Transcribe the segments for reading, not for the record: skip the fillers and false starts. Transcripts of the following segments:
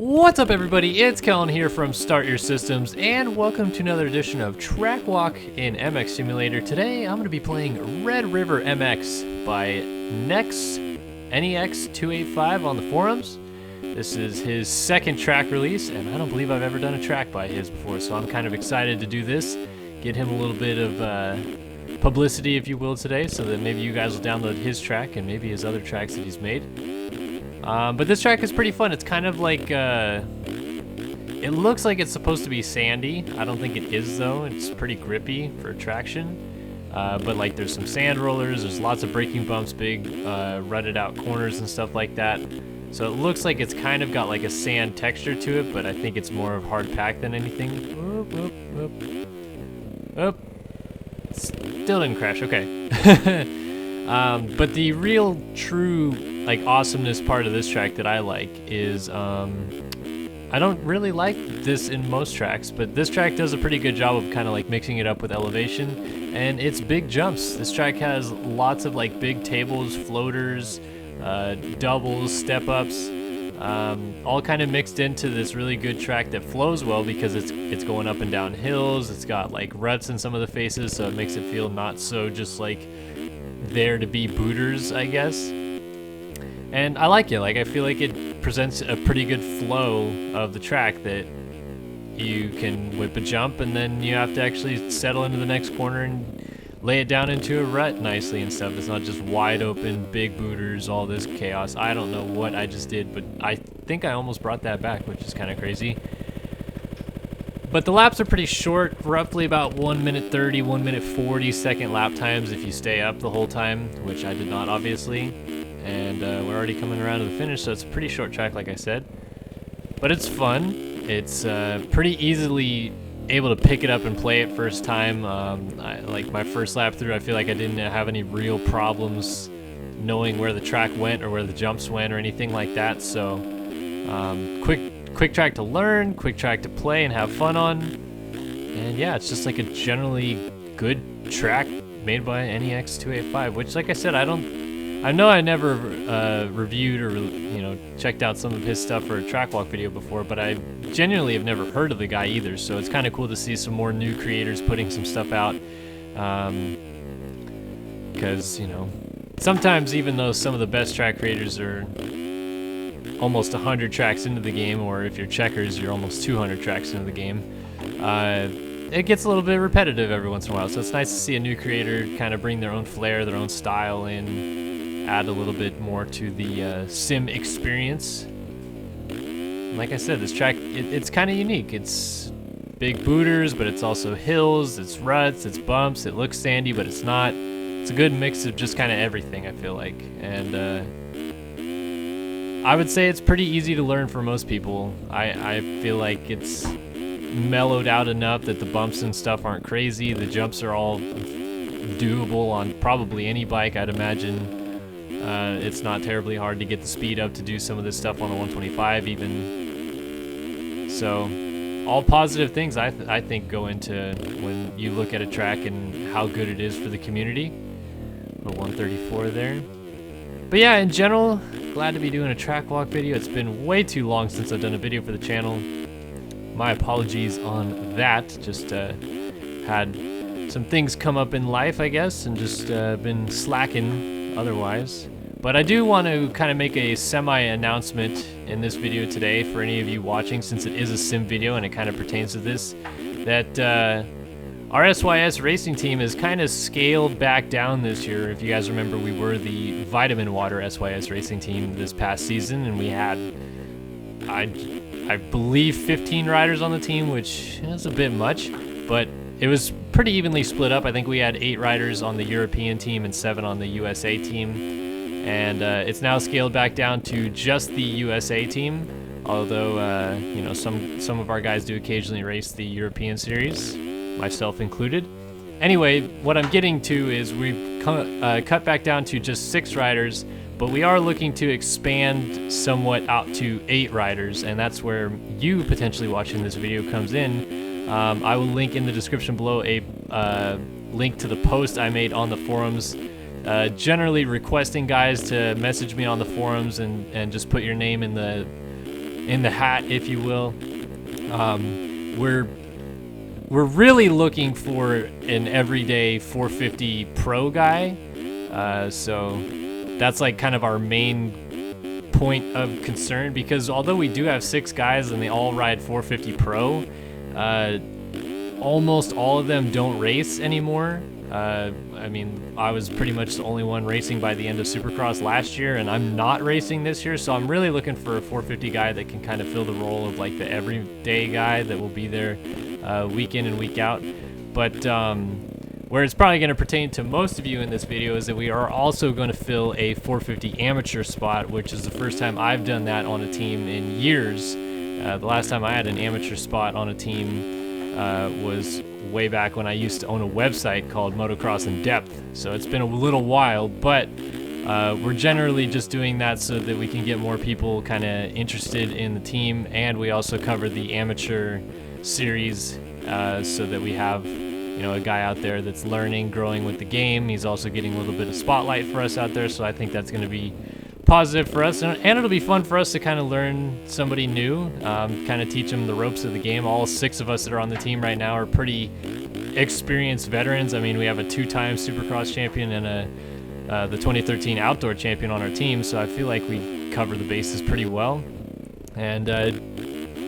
What's up, everybody? It's Kellen here from Start Your Systems, and welcome to another edition of Track Walk in MX Simulator. Today, I'm going to be playing Red River MX by Nex NEX285 on the forums. This is his second track release, and I don't believe I've ever done a track by his before, so I'm kind of excited to do this, get him a little bit of publicity, if you will, today, so that maybe you guys will download his track and maybe his other tracks that he's made. But this track is pretty fun. It's kind of like, it looks like it's supposed to be sandy. I don't think it is, though. It's pretty grippy for traction. But like there's some sand rollers, there's lots of braking bumps, big rutted out corners and stuff like that. So it looks like it's kind of got like a sand texture to it, but I think it's more of hard pack than anything. Whoop, whoop, whoop. Oh, still didn't crash, okay. But the real true like awesomeness part of this track that I like is I don't really like this in most tracks, but this track does a pretty good job of kind of like mixing it up with elevation, and it's big jumps. This track has lots of like big tables, floaters, doubles, step-ups, all kind of mixed into this really good track that flows well because it's going up and down hills. It's got like ruts in some of the faces, so it makes it feel not so just like there to be booters, I guess. And I like it. Like, I feel like it presents a pretty good flow of the track that you can whip a jump and then you have to actually settle into the next corner and lay it down into a rut nicely and stuff. It's not just wide open, big booters, all this chaos. I don't know what I just did, but I think I almost brought that back, which is kind of crazy. But the laps are pretty short, roughly about 1 minute 30, 1 minute 40 second lap times if you stay up the whole time, which I did not, obviously. And we're already coming around to the finish, so it's a pretty short track, like I said. But it's fun. It's pretty easily able to pick it up and play it first time. Like my first lap through, I feel like I didn't have any real problems knowing where the track went or where the jumps went or anything like that. So quick track to learn, quick track to play and have fun on. And yeah, it's just like a generally good track made by NEX285, which, like I said, I know I never reviewed or checked out some of his stuff for a track walk video before, but I genuinely have never heard of the guy either, so it's kind of cool to see some more new creators putting some stuff out, because sometimes even though some of the best track creators are almost 100 tracks into the game, or if you're Checkers you're almost 200 tracks into the game, it gets a little bit repetitive every once in a while, so it's nice to see a new creator kind of bring their own flair, their own style in, add a little bit more to the sim experience. Like I said, this track, it's kind of unique. It's big booters, but it's also hills, it's ruts, it's bumps, it looks sandy, but it's not. It's a good mix of just kind of everything, I feel like. And I would say it's pretty easy to learn for most people. I feel like it's mellowed out enough that the bumps and stuff aren't crazy. The jumps are all doable on probably any bike, I'd imagine. It's not terribly hard to get the speed up to do some of this stuff on the 125 even. So all positive things I think go into when you look at a track and how good it is for the community. The 134 there. But yeah, in general, glad to be doing a track walk video. It's been way too long since I've done a video for the channel. My apologies on that. Just had some things come up in life, I guess, and just been slacking otherwise. But I do want to kind of make a semi-announcement in this video today for any of you watching, since it is a sim video and it kind of pertains to this, that our SYS racing team is kind of scaled back down this year. If you guys remember, we were the Vitamin Water SYS racing team this past season, and we had, I believe, 15 riders on the team, which is a bit much, but it was pretty evenly split up. I think we had 8 riders on the European team and 7 on the USA team. And it's now scaled back down to just the USA team, although some of our guys do occasionally race the European series, myself included. Anyway, what I'm getting to is we've cut back down to just 6 riders, but we are looking to expand somewhat out to 8 riders, and that's where you potentially watching this video comes in. I will link in the description below a link to the post I made on the forums generally requesting guys to message me on the forums and just put your name in the in the hat, if you will. We're really looking for an everyday 450 pro guy. So that's like kind of our main point of concern, because although we do have 6 guys and they all ride 450 pro, almost all of them don't race anymore. I mean, I was pretty much the only one racing by the end of Supercross last year, and I'm not racing this year, so I'm really looking for a 450 guy that can kind of fill the role of like the everyday guy that will be there week in and week out. But where it's probably going to pertain to most of you in this video is that we are also going to fill a 450 amateur spot, which is the first time I've done that on a team in years. The last time I had an amateur spot on a team was way back when I used to own a website called Motocross in Depth. So it's been a little while, but we're generally just doing that so that we can get more people kind of interested in the team, and we also cover the amateur series so that we have, you know, a guy out there that's learning, growing with the game. He's also getting a little bit of spotlight for us out there, so I think that's going to be positive for us, and it'll be fun for us to kind of learn somebody new, kind of teach them the ropes of the game. All 6 of us that are on the team right now are pretty experienced veterans. I mean, we have a 2-time Supercross champion and the 2013 outdoor champion on our team, so I feel like we cover the bases pretty well. And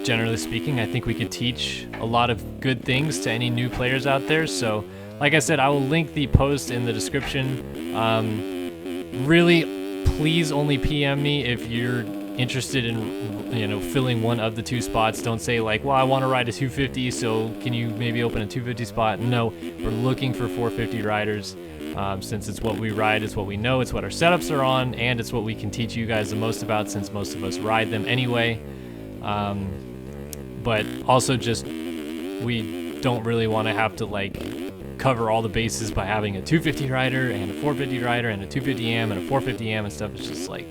generally speaking, I think we could teach a lot of good things to any new players out there. So like I said, I will link the post in the description. Really, please only PM me if you're interested in, you know, filling one of the 2 spots. Don't say like, well, I want to ride a 250, so can you maybe open a 250 spot? No, we're looking for 450 riders, since it's what we ride, it's what we know, it's what our setups are on, and it's what we can teach you guys the most about, since most of us ride them anyway. But also just, we don't really want to have to like cover all the bases by having a 250 rider and a 450 rider and a 250 AM and a 450 AM and stuff. It's just like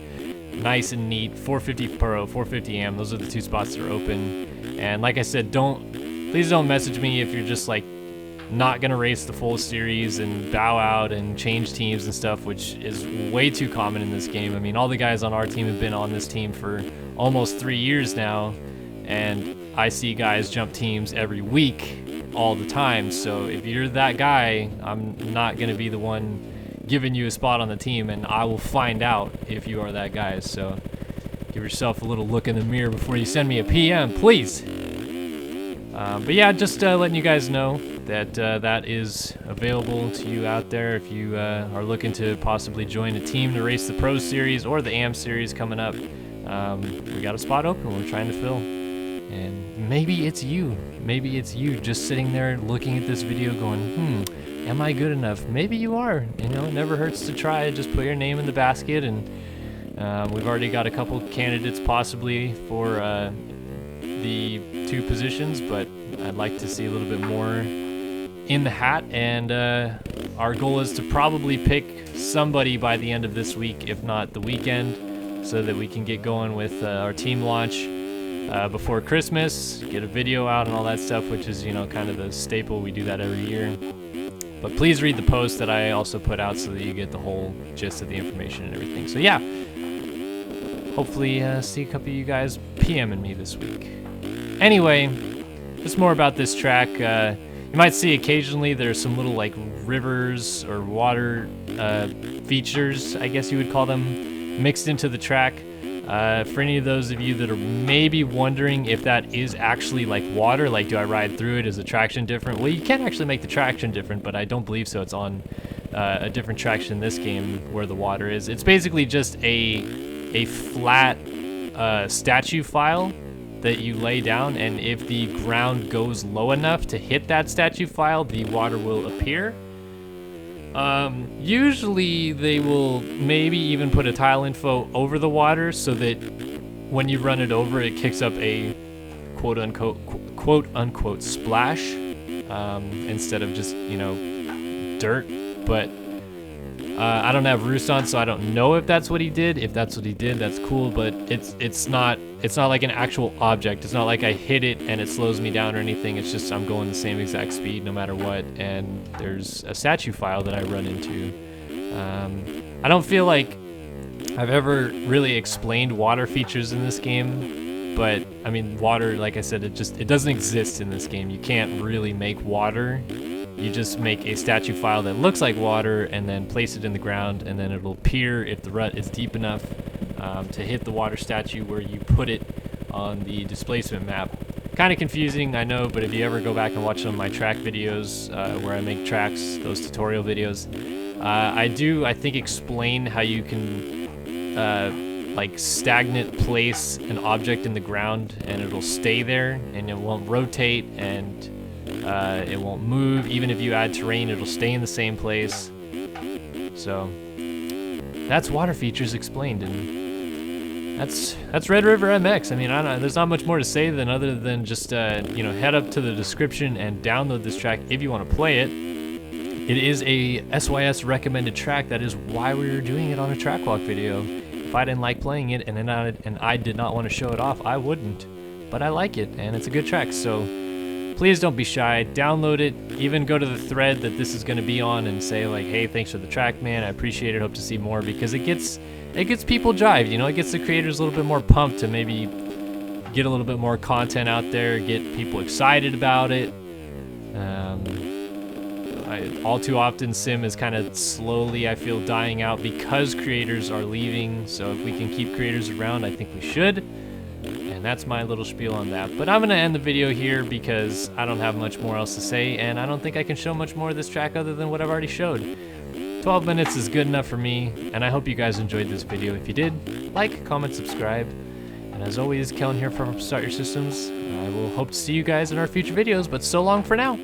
nice and neat. 450 Pro, 450 AM, those are the 2 spots that are open. And like I said, please don't message me if you're just like not gonna race the full series and bow out and change teams and stuff, which is way too common in this game. I mean, all the guys on our team have been on this team for almost 3 years now, and I see guys jump teams every week all the time. So if you're that guy, I'm not going to be the one giving you a spot on the team, and I will find out if you are that guy. So give yourself a little look in the mirror before you send me a PM, please. But yeah, just letting you guys know that that is available to you out there if you are looking to possibly join a team to race the Pro Series or the AM Series coming up. We got a spot open we're trying to fill. And maybe it's you. Maybe it's you just sitting there looking at this video going, am I good enough? Maybe you are. You know, it never hurts to try. Just put your name in the basket, and we've already got a couple candidates possibly for the 2 positions, but I'd like to see a little bit more in the hat, and our goal is to probably pick somebody by the end of this week, if not the weekend, so that we can get going with our team launch before Christmas, get a video out and all that stuff, which is, you know, kind of the staple. We do that every year. But please read the post that I also put out so that you get the whole gist of the information and everything. So yeah, hopefully see a couple of you guys PMing me this week. Anyway, just more about this track. You might see occasionally there's some little like rivers or water features, I guess you would call them, mixed into the track. For any of those of you that are maybe wondering if that is actually like water, like do I ride through it, is the traction different? Well, you can actually make the traction different, but I don't believe so. It's on a different traction in this game where the water is. It's basically just a flat statue file that you lay down, and if the ground goes low enough to hit that statue file, the water will appear. Usually they will maybe even put a tile info over the water so that when you run it over, it kicks up a quote unquote splash, instead of just, you know, dirt. But I don't have Roost on, so I don't know if that's what he did. If that's what he did, that's cool, but it's not like an actual object. It's not like I hit it and it slows me down or anything. It's just I'm going the same exact speed no matter what, and there's a statue file that I run into. I don't feel like I've ever really explained water features in this game But I mean, water, like I said, it doesn't exist in this game. You can't really make water. You just make a statue file that looks like water and then place it in the ground, and then it'll appear if the rut is deep enough to hit the water statue where you put it on the displacement map. Kind of confusing, I know, but if you ever go back and watch some of my track videos where I make tracks, those tutorial videos, I think, explain how you can like stagnant place an object in the ground and it'll stay there and it won't rotate and it won't move. Even if you add terrain, it'll stay in the same place. So that's water features explained, and that's Red River MX. I mean, there's not much more to say other than just you know, head up to the description and download this track if you want to play it. It is a SYS recommended track. That is why we were doing it on a track walk video. If I didn't like playing it and I did not want to show it off, I wouldn't. But I like it, and it's a good track. So please don't be shy. Download it. Even go to the thread that this is going to be on and say like, "Hey, thanks for the track, man. I appreciate it. Hope to see more," because it gets people jived. You know, it gets the creators a little bit more pumped to maybe get a little bit more content out there, get people excited about it. All too often, Sim is kind of slowly, I feel, dying out because creators are leaving. So if we can keep creators around, I think we should. And that's my little spiel on that. But I'm going to end the video here because I don't have much more else to say, and I don't think I can show much more of this track other than what I've already showed. 12 minutes is good enough for me, and I hope you guys enjoyed this video. If you did, like, comment, subscribe. And as always, Kellen here from Start Your Systems. I will hope to see you guys in our future videos, but so long for now.